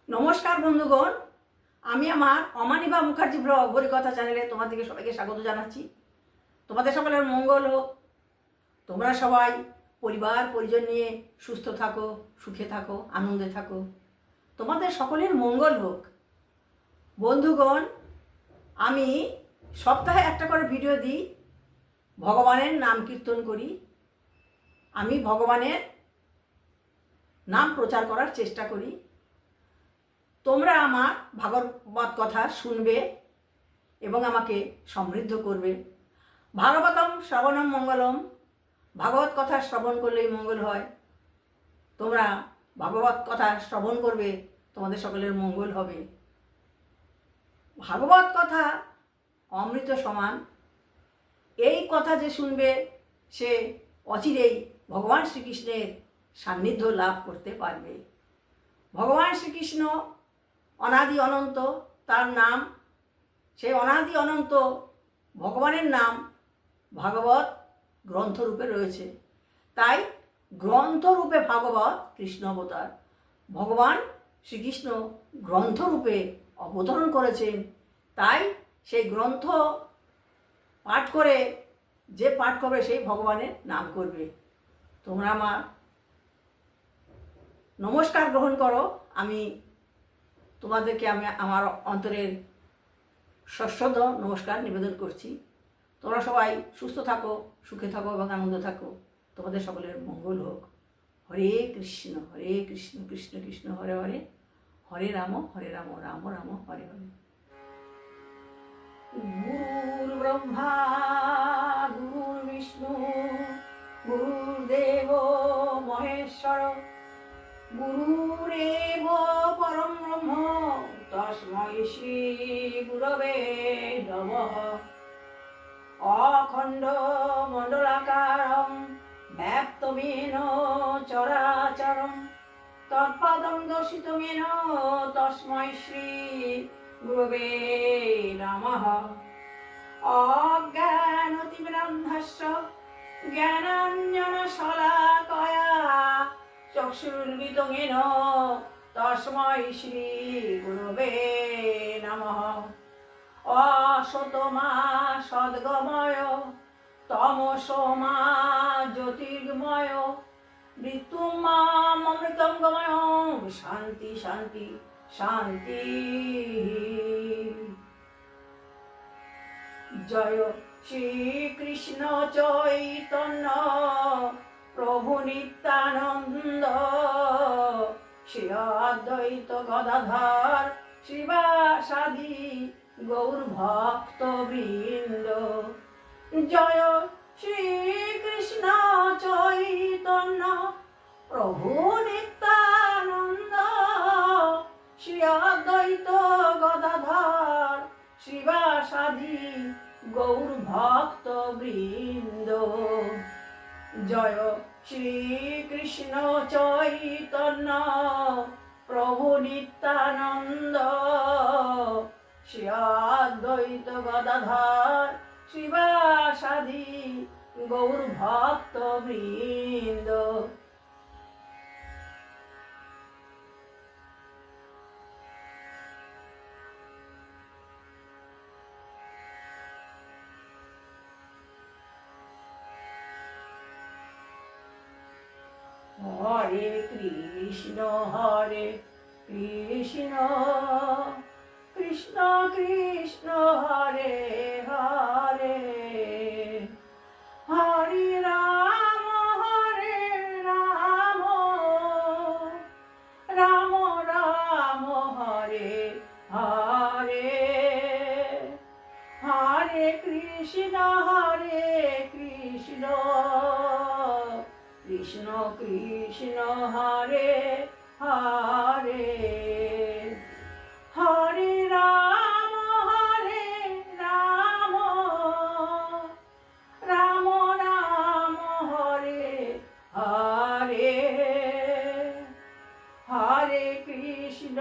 নমস্কার বন্ধুগণ, আমি আমার অমানিবা মুখার্জি ব্লগ হরিকথা চ্যানেলে তোমাদেরকে সবাইকে স্বাগত জানাচ্ছি। তোমাদের সকলের মঙ্গল হোক। তোমরা সবাই পরিবার পরিজন নিয়ে সুস্থ থাকো, সুখে থাকো, আনন্দে থাকো। তোমাদের সকলের মঙ্গল হোক। বন্ধুগণ, আমি সপ্তাহে একটা করে ভিডিও দিই, ভগবানের নাম কীর্তন করি। আমি ভগবানের নাম প্রচার করার চেষ্টা করি। তোমরা আমার ভাগবত কথা শুনবে এবং আমাকে সমৃদ্ধ করবে। ভাগবতম শ্রবণম মঙ্গলম, ভাগবত কথা শ্রবণ করলেই মঙ্গল হয়। তোমরা ভাগবত কথা শ্রবণ করবে, তোমাদের সকলের মঙ্গল হবে। ভাগবত কথা অমৃত সমান। এই কথা যে শুনবে সে অচিরেই ভগবান শ্রীকৃষ্ণের সান্নিধ্য লাভ করতে পারবে। ভগবান শ্রীকৃষ্ণ অনাদি অনন্ত, তার নাম, সেই অনাদি অনন্ত ভগবানের নাম ভাগবত গ্রন্থরূপে রয়েছে। তাই গ্রন্থরূপে ভাগবত কৃষ্ণ অবতার। ভগবান শ্রীকৃষ্ণ গ্রন্থরূপে অবতরণ করেছেন। তাই সেই গ্রন্থ পাঠ করে যে পাঠ করবে সেই ভগবানের নাম করবে। তোমরা আমার নমস্কার গ্রহণ করো। আমি তোমাদেরকে আমার অন্তরের সশ্রদ্ধ নমস্কার নিবেদন করছি। তোমরা সবাই সুস্থ থাকো, সুখে থাকো এবং আনন্দ থাকো। তোমাদের সকলের মঙ্গল হোক। হরে কৃষ্ণ কৃষ্ণ কৃষ্ণ হরে হরে, হরে রাম রাম রাম হরে হরে। গুরুর ব্রহ্মা গুরুর বিষ্ণু গুরুদেব মহেশ্বর, গুরুরেব পরম ব্রহ্ম তস্मै শ্রী গুরবে নমঃ। অখণ্ড মণ্ডলাকারং ব্যাপ্তমেন চরাচরং তৎপদং দর্শিতমেন তস্मै শ্রী গুরবে নমঃ। অজ্ঞানতিমিরান্ধস্য জ্ঞানাঞ্জনশলাকয়া চক্ষুর্মিলিতং তস্मै শ্রী গুরবে নমঃ। অসতমা সদ্গময় তমসোমা জ্যোতির্গময় মৃত্যুমাম অমৃতং গময় শান্তি শান্তি শান্তি। জয় শ্রীকৃষ্ণ চৈতন্য প্রভু নিত্যানন্দ, শ্রী অদ্বৈত গদাধর শ্রীবাসাদি গৌর ভক্ত বৃন্দ। জয় শ্রীকৃষ্ণ চৈতন্য প্রভু নিত্যানন্দ, শ্রী অদ্বৈত গদাধর শ্রীবাসাদি গৌর ভক্ত বৃন্দ। জয় শ্রীকৃষ্ণ চৈতন্য প্রভু নিত্যানন্দ, শ্রী অদ্বৈত গদাধর শ্রীবাসাদি গৌর ভক্ত বৃন্দ। হরে কৃষ্ণ কৃষ্ণ কৃষ্ণ হরে হরে, হরে রাম রাম রাম হরে হরে, হরে কৃষ্ণ কৃষ্ণ কৃষ্ণ হরে হরে, হরে রাম রাম রাম হরে হরে, হরে কৃষ্ণ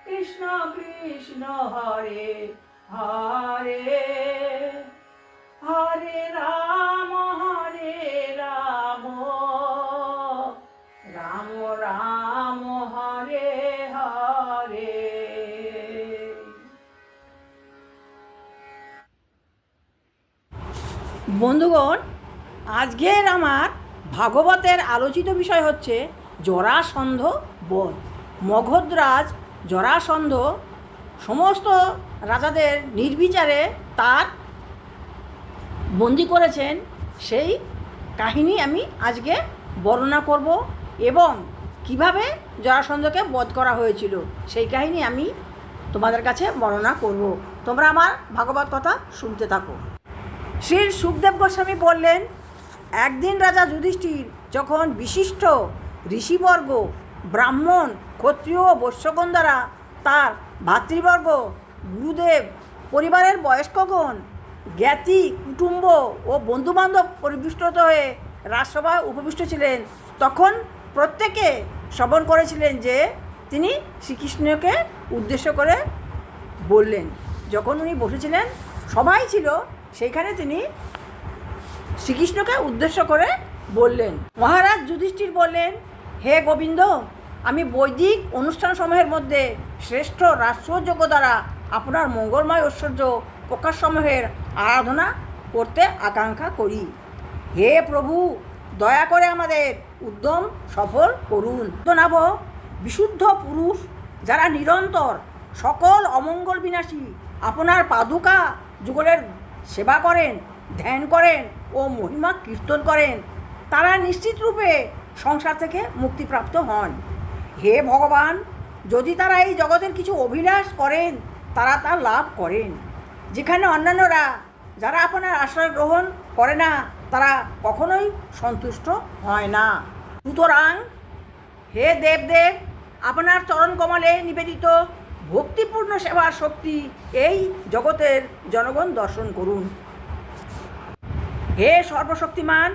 কৃষ্ণ কৃষ্ণ হরে হরে, হরে রাম বন্ধুগণ, আজকের আমার ভাগবতের আলোচিত বিষয় হচ্ছে জরাসন্ধ বধ। মগধরাজ জরাসন্ধ সমস্ত রাজাদের নির্বিচারে তার বন্দি করেছেন, সেই কাহিনী আমি আজকে বর্ণনা করব এবং কিভাবে জরাসন্ধকে বধ করা হয়েছিল সেই কাহিনী আমি তোমাদের কাছে বর্ণনা করব। তোমরা আমার ভাগবত কথা শুনতে থাকো। শ্রী সুখদেব গোস্বামী বললেন, একদিন রাজা যুধিষ্ঠির যখন বিশিষ্ট ঋষিবর্গ, ব্রাহ্মণ, ক্ষত্রিয়, বৈশ্যগণ দ্বারা তার ভাতৃবর্গ, গুরুদেব, পরিবারের বয়স্কগণ, জ্ঞাতি, কুটুম্ব ও বন্ধুবান্ধব পরিবেষ্টিত হয়ে রাজসভায় উপবিষ্ট ছিলেন, তখন প্রত্যেকে শ্রবণ করেছিলেন যে তিনি শ্রীকৃষ্ণকে উদ্দেশ্য করে বললেন। যখন উনি বসেছিলেন, সবাই ছিল, সেইখানে তিনি শ্রীকৃষ্ণকে উদ্দেশ্য করে বললেন। মহারাজ যুধিষ্ঠির বললেন, হে গোবিন্দ, আমি বৈদিক অনুষ্ঠানসমূহের মধ্যে শ্রেষ্ঠ রাষ্ট্রযজ্ঞ দ্বারা আপনার মঙ্গলময় ঐশ্বর্য প্রকাশসমূহের আরাধনা করতে আকাঙ্ক্ষা করি। হে প্রভু, দয়া করে আমাদের উদ্যম সফল করুন। নাভ বিশুদ্ধ পুরুষ যারা নিরন্তর সকল অমঙ্গল বিনাশী আপনার পাদুকা যুগলের সেবা করেন, ধ্যান করেন ও মহিমা কীর্তন করেন, তারা নিশ্চিত রূপে সংসার থেকে মুক্তিপ্রাপ্ত হন। হে ভগবান, যদি তারা এই জগতের কিছু অভিলাষ করেন, তারা তা লাভ করেন। যেখানে অন্যান্যরা যারা আপনার আশ্রয় গ্রহণ করে না, তারা কখনোই সন্তুষ্ট হয় না। সুতরাং হে দেবদেব, আপনার চরণ কমলে নিবেদিত ভক্তিপূর্ণ সেবার শক্তি এই জগতের জনগণ দর্শন করুন। হে সর্বশক্তিমান,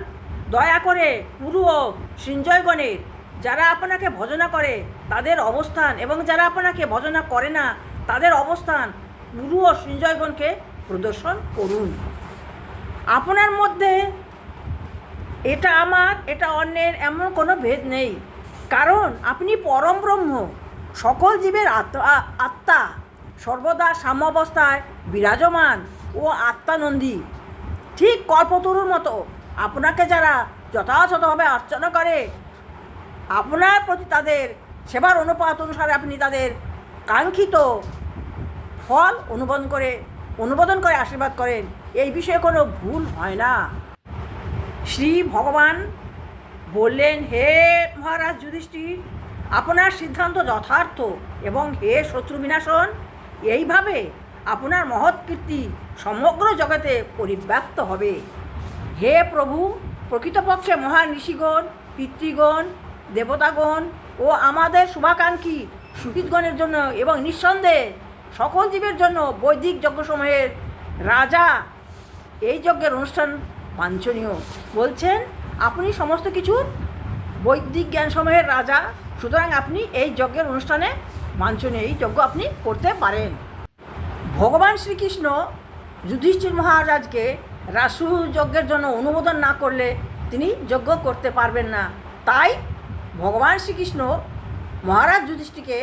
দয়া করে পুরু ও সৃঞ্জয়গণের যারা আপনাকে ভজনা করে তাদের অবস্থান এবং যারা আপনাকে ভজনা করে না তাদের অবস্থান পুরু ও সৃঞ্জয়গণকে প্রদর্শন করুন। আপনার মধ্যে এটা আমার, এটা অন্যের এমন কোনো ভেদ নেই, কারণ আপনি পরম ব্রহ্ম, সকল জীবের আত্মা, সর্বদা সাম্যাবস্থায় বিরাজমান ও আত্মানন্দী। ঠিক কল্পতরুর মতো আপনাকে যারা যথাযথভাবে অর্চনা করে, আপনার প্রতি তাদের সেবার অনুপাত অনুসারে আপনি তাদের কাঙ্ক্ষিত ফল অনুমোদন করে আশীর্বাদ করেন, এই বিষয়ে কোনো ভুল হয় না। শ্রী ভগবান বললেন, হে মহারাজ যুধিষ্ঠির, আপনার সিদ্ধান্ত যথার্থ এবং হে শত্রু বিনাশন, এইভাবে আপনার মহৎ কীর্তি সমগ্র জগতে পরিব্যাপ্ত হবে। হে প্রভু, প্রকৃতপক্ষে মহান ঋষিগণ, পিতৃগণ, দেবতাগণ ও আমাদের শুভাকাঙ্ক্ষী সুহৃদগণের জন্য এবং নিঃসন্দেহে সকল জীবের জন্য বৈদিক যজ্ঞসমূহের রাজা এই যজ্ঞের অনুষ্ঠান বাঞ্ছনীয়। বলছেন, আপনি সমস্ত কিছুর বৈদিক জ্ঞানসমূহের রাজা, সুতরাং আপনি এই যজ্ঞের অনুষ্ঠানে বাঞ্ছনীয়, এই যজ্ঞ আপনি করতে পারেন। ভগবান শ্রীকৃষ্ণ যুধিষ্ঠির মহারাজকে রাসু যজ্ঞের জন্য অনুমোদন না করলে তিনি যজ্ঞ করতে পারবেন না। তাই ভগবান শ্রীকৃষ্ণ মহারাজ যুধিষ্ঠিরকে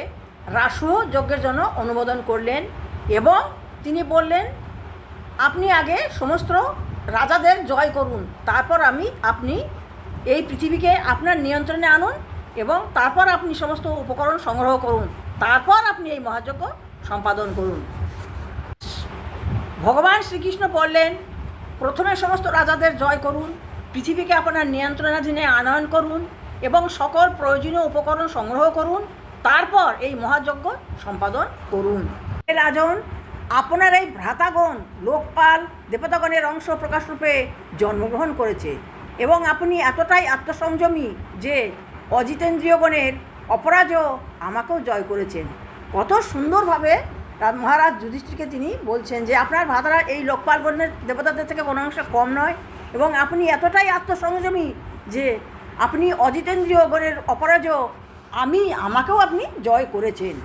রাসু যজ্ঞের জন্য অনুমোদন করলেন এবং তিনি বললেন, আপনি আগে সমস্ত রাজাদের জয় করুন, তারপর আপনি এই পৃথিবীকে আপনার নিয়ন্ত্রণে আনুন এবং তারপর আপনি সমস্ত উপকরণ সংগ্রহ করুন, তারপর আপনি এই মহাযজ্ঞ সম্পাদন করুন। ভগবান শ্রীকৃষ্ণ বললেন, প্রথমে সমস্ত রাজাদের জয় করুন, পৃথিবীকে আপনার নিয়ন্ত্রণাধীনে আনয়ন করুন এবং সকল প্রয়োজনীয় উপকরণ সংগ্রহ করুন, তারপর এই মহাযজ্ঞ সম্পাদন করুন। রাজন, আপনার এই ভ্রাতাগণ লোকপাল দেবতাগণের অংশ প্রকাশরূপে জন্মগ্রহণ করেছে এবং আপনি এতটাই আত্মসংযমী যে অজিতেন্দ্রিয়গণের অপরাজয় আমাকেও জয় করেছেন। কত সুন্দরভাবে মহারাজ যুধিষ্ঠিরকে তিনি বলছেন যে আপনার ভ্রাতারা এই লোকপালগণের দেবতাদের থেকে কোনো অংশ কম নয় এবং আপনি এতটাই আত্মসংযমী যে আপনি অজিতেন্দ্রিয়গণের অপরাজয় আমাকেও আপনি জয় করেছেন।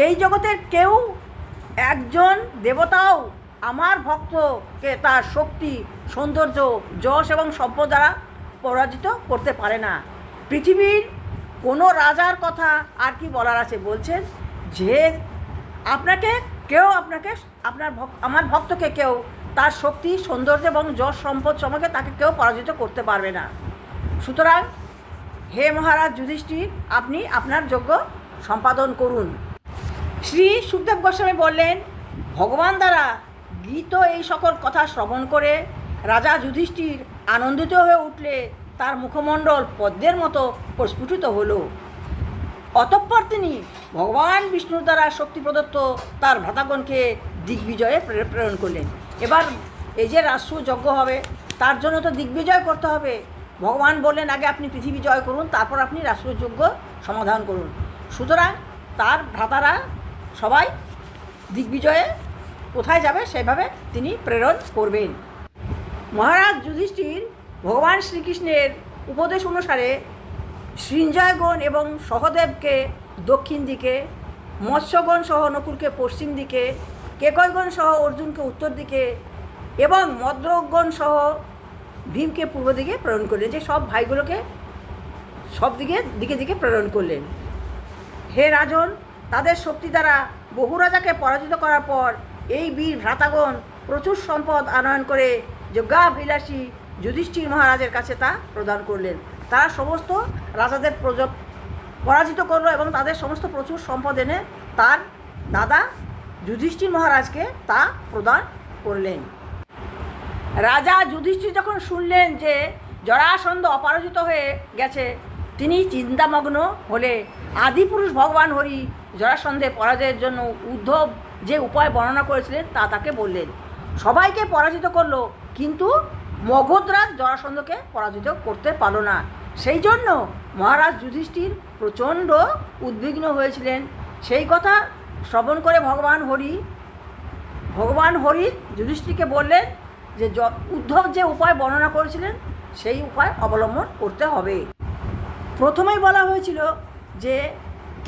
এই জগতের কেউ একজন দেবতাও আমার ভক্তকে তার শক্তি, সৌন্দর্য, যশ এবং সম্পদ দ্বারা পরাজিত করতে পারে না। পৃথিবীর কোনো রাজার কথা আর কি বলার আছে, বলছেন যে আপনাকে আমার ভক্তকে কেউ তার শক্তি, সৌন্দর্য এবং যশ সম্পদ সম্পর্কে তাকে কেউ পরাজিত করতে পারবে না। সুতরাং হে মহারাজ যুধিষ্ঠির, আপনি আপনার যজ্ঞ সম্পাদন করুন। শ্রী সুখদেব গোস্বামী বললেন, ভগবান দ্বারা গীত এই সকল কথা শ্রবণ করে রাজা যুধিষ্ঠির আনন্দিত হয়ে উঠলে তার মুখমণ্ডল পদ্মের মতো প্রস্ফুটিত হলো। অতঃপর তিনি ভগবান বিষ্ণুর দ্বারা শক্তি প্রদত্ত তার ভ্রাতাগণকে দিগ্বিজয়ে প্রেরণ করলেন। এবার এই যে রাষ্ট্র যজ্ঞ হবে, তার জন্য তো দিগ্বিজয় করতে হবে। ভগবান বললেন, আগে আপনি পৃথিবী জয় করুন, তারপর আপনি রাষ্ট্রযজ্ঞ সমাধান করুন। সুতরাং তার ভ্রাতারা সবাই দিগ্বিজয়ে কোথায় যাবে সেভাবে তিনি প্রেরণ করবেন। মহারাজ যুধিষ্ঠির ভগবান শ্রীকৃষ্ণের উপদেশ অনুসারে সৃঞ্জয়গণ এবং সহদেবকে দক্ষিণ দিকে, মৎস্যগণ সহ নকুলকে পশ্চিম দিকে, কেকয়গণ সহ অর্জুনকে উত্তর দিকে এবং মদ্রগণ সহ ভীমকে পূর্ব দিকে প্রেরণ করলেন। যে সব ভাইগুলোকে সব দিকে দিকে দিকে প্রেরণ করলেন। হে রাজন, তাদের শক্তি দ্বারা বহু রাজাকে পরাজিত করার পর এই বীর ভ্রাতাগণ প্রচুর সম্পদ আনয়ন করে যজ্ঞাভিলাষী যুধিষ্ঠির মহারাজের কাছে তা প্রদান করলেন। তারা সমস্ত রাজাদের পরাজিত করলো এবং তাদের সমস্ত প্রচুর সম্পদ এনে তার দাদা যুধিষ্ঠির মহারাজকে তা প্রদান করলেন। রাজা যুধিষ্ঠির যখন শুনলেন যে জরাসন্ধ অপরাজিত হয়ে গেছে, তিনি চিন্তামগ্ন হলে আদিপুরুষ ভগবান হরি জরাসন্ধের পরাজয়ের জন্য উদ্ধব যে উপায় বর্ণনা করেছিলেন তা তাকে বললেন। সবাইকে পরাজিত করলো, কিন্তু মগধরাজ জরাসন্ধকে পরাজিত করতে পারল না। সেই জন্য মহারাজ যুধিষ্ঠির প্রচণ্ড উদ্বিগ্ন হয়েছিলেন। সেই কথা শ্রবণ করে ভগবান হরি যুধিষ্ঠিরকে বললেন যে উদ্ধব যে উপায় বর্ণনা করেছিলেন সেই উপায় অবলম্বন করতে হবে। প্রথমেই বলা হয়েছিল যে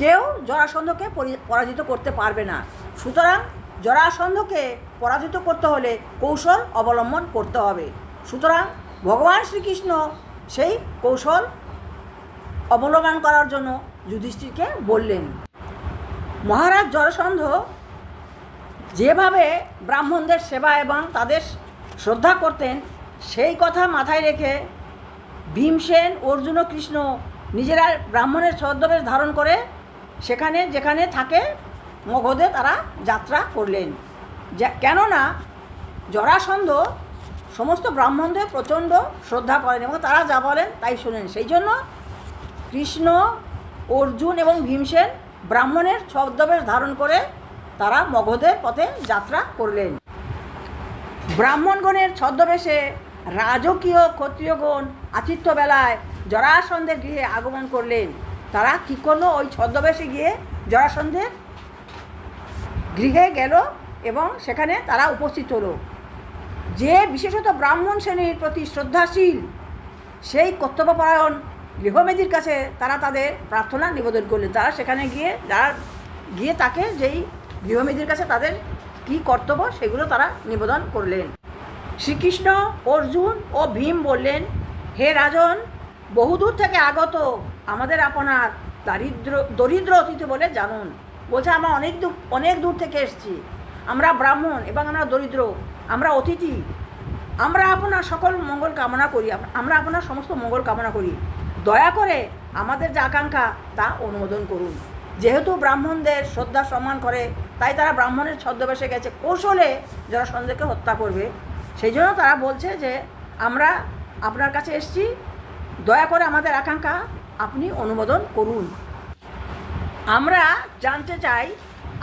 কেউ জরাসন্ধকে পরাজিত করতে পারবে না। সুতরাং জরাসন্ধকে পরাজিত করতে হলে কৌশল অবলম্বন করতে হবে। সুতরাং ভগবান শ্রীকৃষ্ণ সেই কৌশল অবলম্বন করার জন্য যুধিষ্ঠিরকে বললেন। মহারাজ জরাসন্ধ যেভাবে ব্রাহ্মণদের সেবা এবং তাদের শ্রদ্ধা করতেন, সেই কথা মাথায় রেখে ভীমসেন, অর্জুন ও কৃষ্ণ নিজেরা ব্রাহ্মণের ছদ্মবেশ ধারণ করে সেখানে যেখানে থাকে মগধে তারা যাত্রা করলেন। কেননা জরাসন্ধ সমস্ত ব্রাহ্মণদের প্রচণ্ড শ্রদ্ধা করেন এবং তারা যা বলেন তাই শোনেন। সেই জন্য কৃষ্ণ, অর্জুন এবং ভীমসেন ব্রাহ্মণের ছদ্মবেশ ধারণ করে তারা মগধের পথে যাত্রা করলেন। ব্রাহ্মণগণের ছদ্মবেশে রাজকীয় ক্ষত্রিয়গণ আতিথ্যবেলায় জরাসন্ধের গৃহে আগমন করলেন। তারা কী করলো, ওই ছদ্মবেশে গিয়ে জরাসন্ধের গৃহে গেল এবং সেখানে তারা উপস্থিত হলো। যে বিশেষত ব্রাহ্মণ শ্রেণীর প্রতি শ্রদ্ধাশীল সেই কর্তব্যপরায়ণ গৃহমেদির কাছে তারা তাদের প্রার্থনা নিবেদন করলেন। তারা সেখানে গিয়ে তাকে যেই গৃহমেদির কাছে তাদের কী কর্তব্য সেগুলো তারা নিবেদন করলেন। শ্রীকৃষ্ণ, অর্জুন ও ভীম বললেন, হে রাজন, বহুদূর থেকে আগত আমাদের আপনার দরিদ্র অতিথি বলে জানুন। বলছে, আমরা অনেক দূর থেকে এসেছি, আমরা ব্রাহ্মণ এবং আমরা দরিদ্র, আমরা অতিথি, আমরা আপনার সকল মঙ্গল কামনা করি, আমরা আপনার সমস্ত মঙ্গল কামনা করি। দয়া করে আমাদের যে আকাঙ্ক্ষা তা অনুমোদন করুন। যেহেতু ব্রাহ্মণদের শ্রদ্ধা সম্মান করে, তাই তারা ব্রাহ্মণের ছদ্মবেশে গেছে, কৌশলে জরাসন্ধকে হত্যা করবে। সেই জন্য তারা বলছে যে আমরা আপনার কাছে এসেছি, দয়া করে আমাদের আকাঙ্ক্ষা আপনি অনুমোদন করুন। আমরা জানতে চাই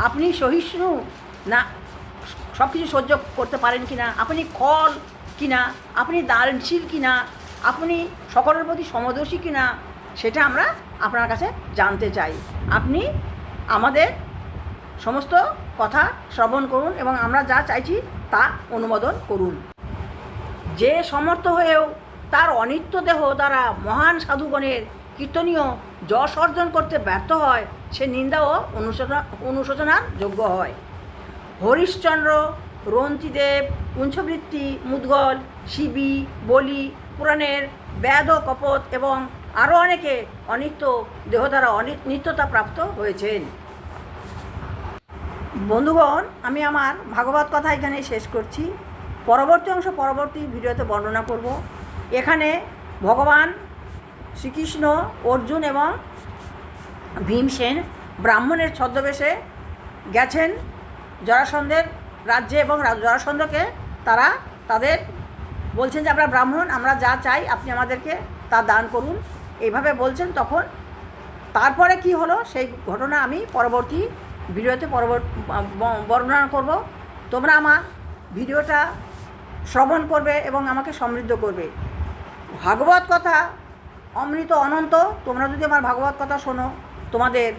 আপনি সহিষ্ণু না, সব কিছু সহ্য করতে পারেন কি না, আপনি খল কি না, আপনি দানশীল কি না, আপনি সকলের প্রতি সমদর্শী কি না, সেটা আমরা আপনার কাছে জানতে চাই। আপনি আমাদের সমস্ত কথা শ্রবণ করুন এবং আমরা যা চাইছি তা অনুমোদন করুন। যে সমর্থ হয়েও তার অনিত্য দেহ দ্বারা মহান সাধুগণের কীর্তনীয় যশ অর্জন করতে ব্যর্থ হয়, সে নিন্দা ও অনুশোচনার যোগ্য হয়। হরিশ্চন্দ্র, রন্তিদেব, পুঞ্ছবৃত্তি, মুদ্গল, শিবি, বলি, পুরাণের ব্যাধ, কপট এবং আরও অনেকে অনিত্য দেহ দ্বারা নিত্যতা প্রাপ্ত হয়েছেন। বন্ধুগণ, আমি আমার ভাগবত কথা এখানে শেষ করছি। পরবর্তী অংশ পরবর্তী ভিডিওতে বর্ণনা করব। এখানে ভগবান শ্রীকৃষ্ণ, অর্জুন এবং ভীমসেন ব্রাহ্মণের ছদ্মবেশে গেছেন জরাসন্ধের রাজ্যে এবং জরাসন্ধকে তারা তাদের বলছেন যে আমরা ব্রাহ্মণ, আমরা যা চাই আপনি আমাদেরকে তা দান করুন, এইভাবে বলছেন। তখন তারপরে কি হলো সেই ঘটনা আমি পরবর্তী ভিডিওতে বর্ণনা করব। তোমরা আমার ভিডিওটা শ্রবণ করবে এবং আমাকে সমৃদ্ধ করবে। ভাগবত কথা অমৃত অনন্ত। তোমরা যদি আমার ভাগবত কথা শোনো তোমাদের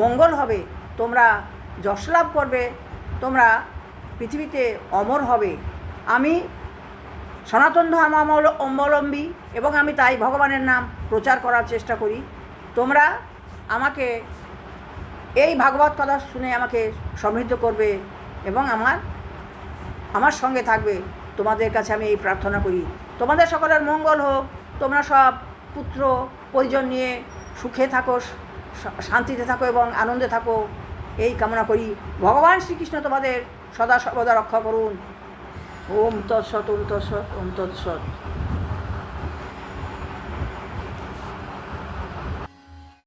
মঙ্গল হবে, তোমরা যশ লাভ করবে, তোমরা পৃথিবীতে অমর হবে। আমি সনাতন ধর্ম অবলম্বী এবং আমি তাই ভগবানের নাম প্রচার করার চেষ্টা করি। তোমরা আমাকে এই ভাগবত কথা শুনে আমাকে সমৃদ্ধ করবে এবং আমার সঙ্গে থাকবে। তোমাদের কাছে আমি এই প্রার্থনা করি, তোমাদের সকলের মঙ্গল হোক, তোমরা সব পুত্র পরিজন নিয়ে সুখে থাকো, শান্তিতে থাকো এবং আনন্দে থাকো, এই কামনা করি। ভগবান শ্রীকৃষ্ণ তোমাদের সদা সর্বদা রক্ষা করুন। ওম তৎসৎ, ওম তৎসৎ, ওম তৎসৎ।